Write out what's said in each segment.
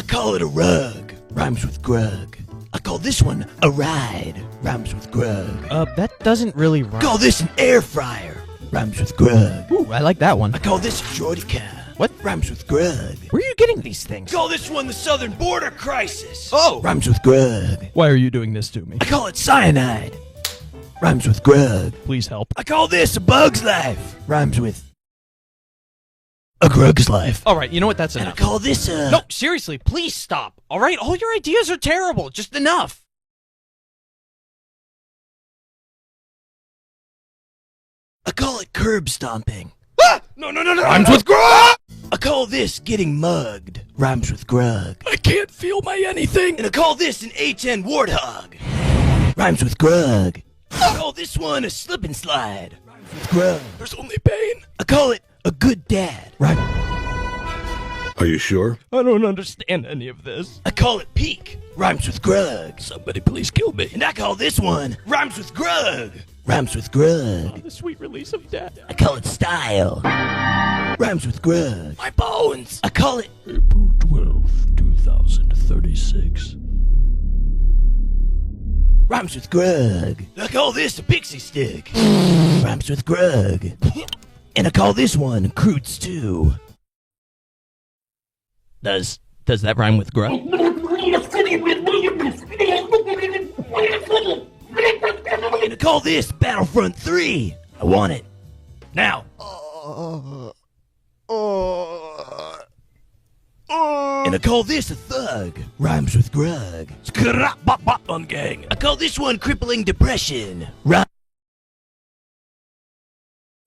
call it a rug. Rhymes with grug. I call this one a ride. Rhymes with grug. That doesn't really rhyme. I call this an air fryer. Rhymes with grug. Ooh, I like that one. I call this a shorty car. What? Rhymes with grug. Where are you getting these things? I call this one the Southern Border Crisis. Oh! Rhymes with grug. Why are you doing this to me? I call it cyanide. Rhymes with grug. Please help. I call this a bug's life. Rhymes with a grug's life. Alright, you know what? That's And I enough. call this a... No, seriously, please stop. Alright, all your ideas are terrible. Just enough. I call it curb stomping. Ah! No. Rhymes with grug! I call this getting mugged. Rhymes with grug. I can't feel my anything. And I call this an A10 warthog. Rhymes with grug. I call this one a slip and slide. Rhymes with grug. There's only pain. I call it a good dad. Right. Are you sure? I don't understand any of this. I call it peak. Rhymes with grug. Somebody please kill me. And I call this one rhymes with grug. Rhymes with grug. The sweet release of death. I call it style. Rhymes with grug. My bones. I call it April 12th, 2036. rhymes with grug. I call this a pixie stick. Rhymes with grug. And I call this one crude stew. Does that rhyme with grub? And I call this Battlefront 3. I want it. Now. And I call this a thug. Rhymes with grug. Gang. I call this one crippling depression.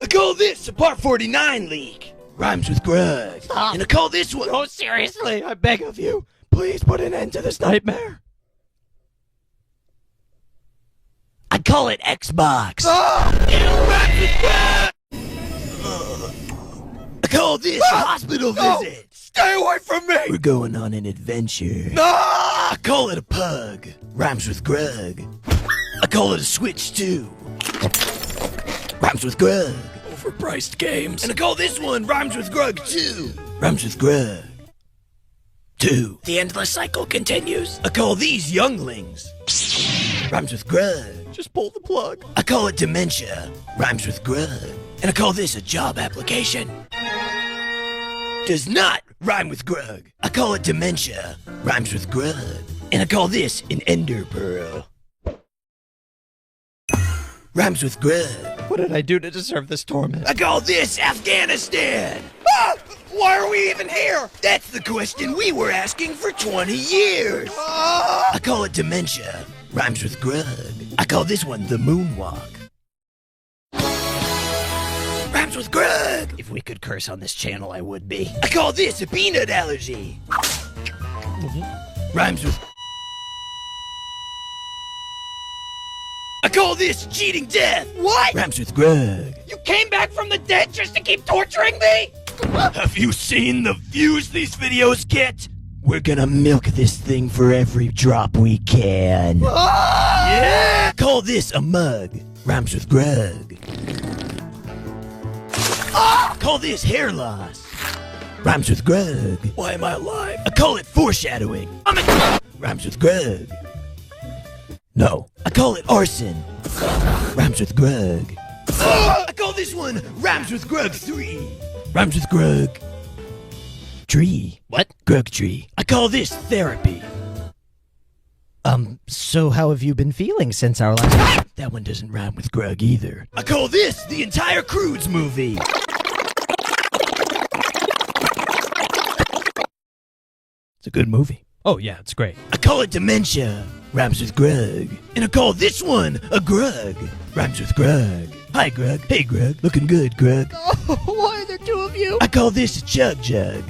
I call this a Part 49 leak. Rhymes with grug. Stop. And I call this one... Oh, seriously, I beg of you. Please put an end to this nightmare. I call it Xbox. I call this a hospital visit. Stay away from me. We're going on an adventure. No! I call it a pug. Rhymes with grug. I call it a Switch 2. Rhymes with grug. Overpriced games. And I call this one Rhymes with grug 2. Rhymes with grug 2. The endless cycle continues. I call these younglings. Rhymes with grug. Just pull the plug. I call it dementia. Rhymes with grug. And I call this a job application. Does not rhyme with grug. I call it dementia. Rhymes with grug. And I call this an ender pearl. Rhymes with grug. What did I do to deserve this torment? I call this Afghanistan. Why are we even here? That's the question we were asking for 20 years. I call it dementia. Rhymes with grug. I call this one the moonwalk. Rhymes with grug. If we could curse on this channel, I would be. I call this a peanut allergy. Rhymes with... I call this cheating death. What? Rhymes with grug. You came back from the dead just to keep torturing me? Have you seen the views these videos get? We're gonna milk this thing for every drop we can. Yeah! Call this a mug. Rhymes with grug. Call this hair loss. Rhymes with grug. Why am I alive? I call it foreshadowing. Rhymes with grug. No, I call it arson. Rhymes with grug. I call this one Rhymes with grug 3. Rhymes with grug tree. What? Grug tree. I call this therapy. So how have you been feeling since our last... That one doesn't rhyme with grug either. I call this the entire Croods movie. It's a good movie. Oh, yeah, it's great. I call it dementia. Rhymes with grug. And I call this one a grug. Rhymes with grug. Hi, grug. Hey, grug. Looking good, grug. Oh, why are there two of you? I call this a chug jug.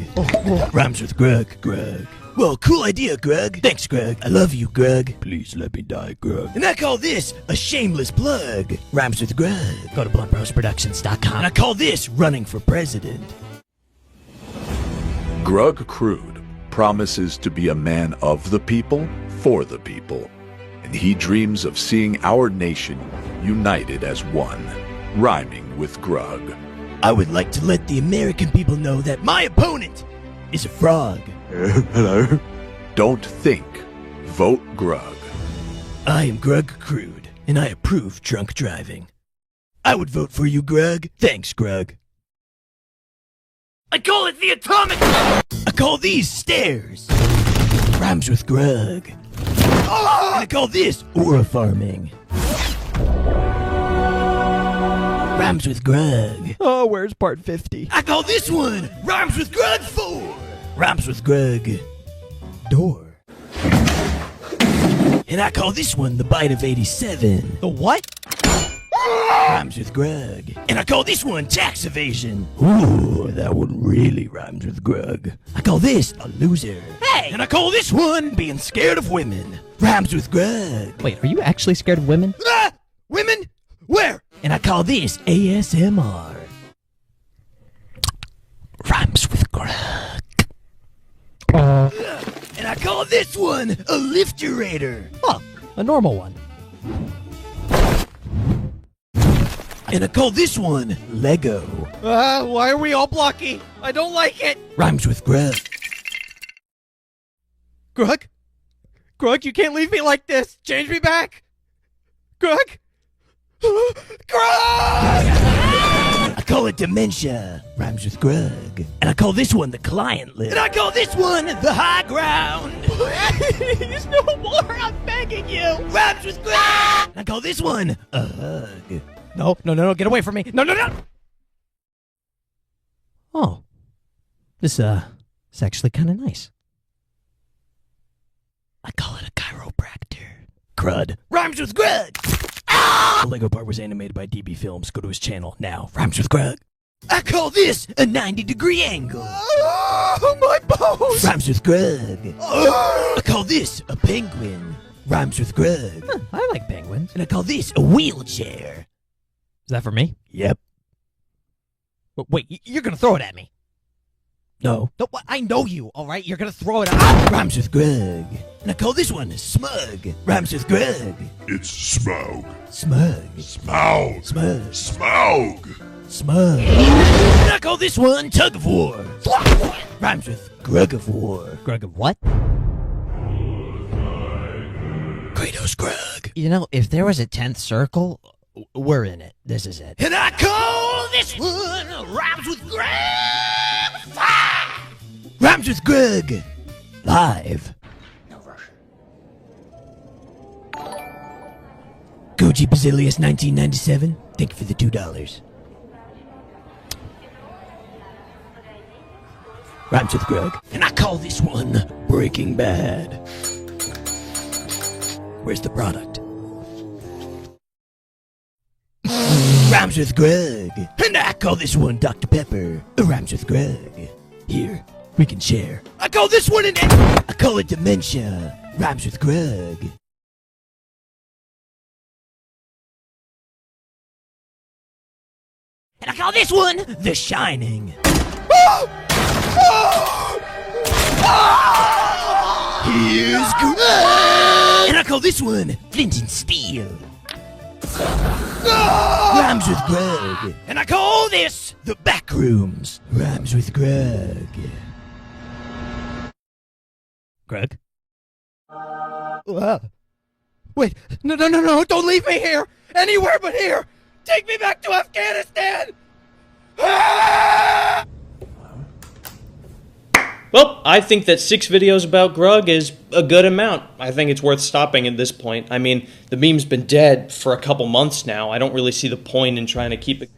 Rhymes with grug, grug. Well, cool idea, grug. Thanks, grug. I love you, grug. Please let me die, grug. And I call this a shameless plug. Rhymes with grug. Go to bluntbrosproductions.com. And I call this running for president. Grug Crude promises to be a man of the people, for the people. And he dreams of seeing our nation united as one, rhyming with grug. I would like to let the American people know that my opponent is a frog. Hello? Don't think. Vote grug. I am Grug Crude, and I approve drunk driving. I would vote for you, Grug. Thanks, Grug. I call it the atomic... I call these stairs. Rhymes with Grug. And I call this aura farming. Rhymes with Grug. Oh, where's part 50? I call this one Rhymes with Grug 4. Rhymes with Grug. Door. And I call this one the Bite of 87. The what? Rhymes with Grug. And I call this one tax evasion. Ooh, that one really rhymes with Grug. I call this a loser. Hey! And I call this one being scared of women. Rhymes with Grug. Wait, are you actually scared of women? Ah! Women? Where? And I call this ASMR. Rhymes with Grug. And I call this one a lifterator. Oh, a normal one. And I call this one Lego. Why are we all blocky? I don't like it. Rhymes with Grug. Grug? Grug, you can't leave me like this. Change me back. Grug? Grug! I call it dementia. Rhymes with Grug. And I call this one the client list. And I call this one the high ground. Please, no more. I'm begging you. Rhymes with Grug. And I call this one a hug. No, get away from me. No. Oh, this is actually kind of nice. I call it a chiropractor. Crud. Rhymes with Grug. Ah! The Lego part was animated by DB Films. Go to his channel now. Rhymes with Grug. I call this a 90-degree angle. Oh, my bones. Rhymes with Grug. I call this a penguin. Rhymes with Grug. Huh, I like penguins. And I call this a wheelchair. Is that for me? Yep. Wait, you're gonna throw it at me. No. No, I know you, all right? You're gonna throw it at me. Rhymes with Grug. And I call this one smug. Rhymes with Grug. It's Smaug. Smug. Smaug. Smug. Smaug. Smug. And I call this one tug of war. Rhymes with Grug of war. Grug of what? Kratos Grug. You know, if there was a 10th circle, we're in it. This is it. And I call this one Rhymes with Grug 5. Rhymes with Grug. Live. Gucci Basilius 1997. Thank you for the $2. Rhymes with Grug. And I call this one Breaking Bad. Where's the product? Rhymes with Grug. And I call this one Dr. Pepper. Rhymes with Grug. Here, we can share. I call this one I call it dementia. Rhymes with Grug. And I call this one The Shining. Here's Grug. And I call this one Flint and Steel. Rhymes with Grug. And I call this The Backrooms. Rhymes with Grug. Grug? Wait, no, don't leave me here. Anywhere but here. Take me back to Afghanistan. Well, I think that 6 videos about Grug is a good amount. I think it's worth stopping at this point. I mean, the meme's been dead for a couple months now. I don't really see the point in trying to keep it.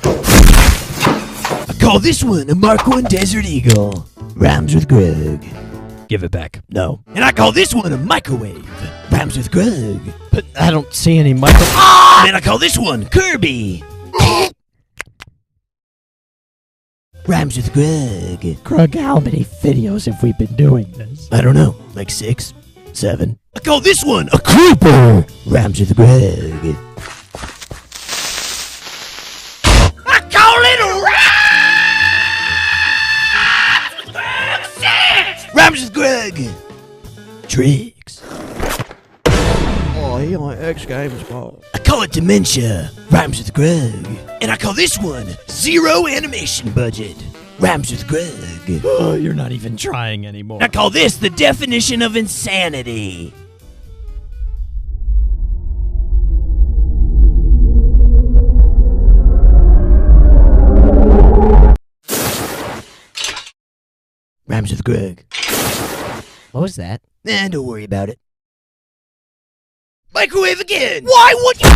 I call this one a Mark I Desert Eagle. Rhymes with Grug. Give it back. No. And I call this one a microwave. Rhymes with Grug. But I don't see any micro... And I call this one Kirby. Rhymes with Grug. Grug, how many videos have we been doing this? I don't know, like 6, 7. I call this one a creeper. Rhymes with Grug. I call it a Rhymes with Grug 6. Rhymes with Grug. Tricks. Oh, he on X Games ball. I call it dementia. Rhymes with Grug. And I call this one zero animation budget. Rhymes with grug. Oh, you're not even trying anymore. I call this the definition of insanity. Rhymes with grug. What was that? Don't worry about it. Microwave again! Why would you?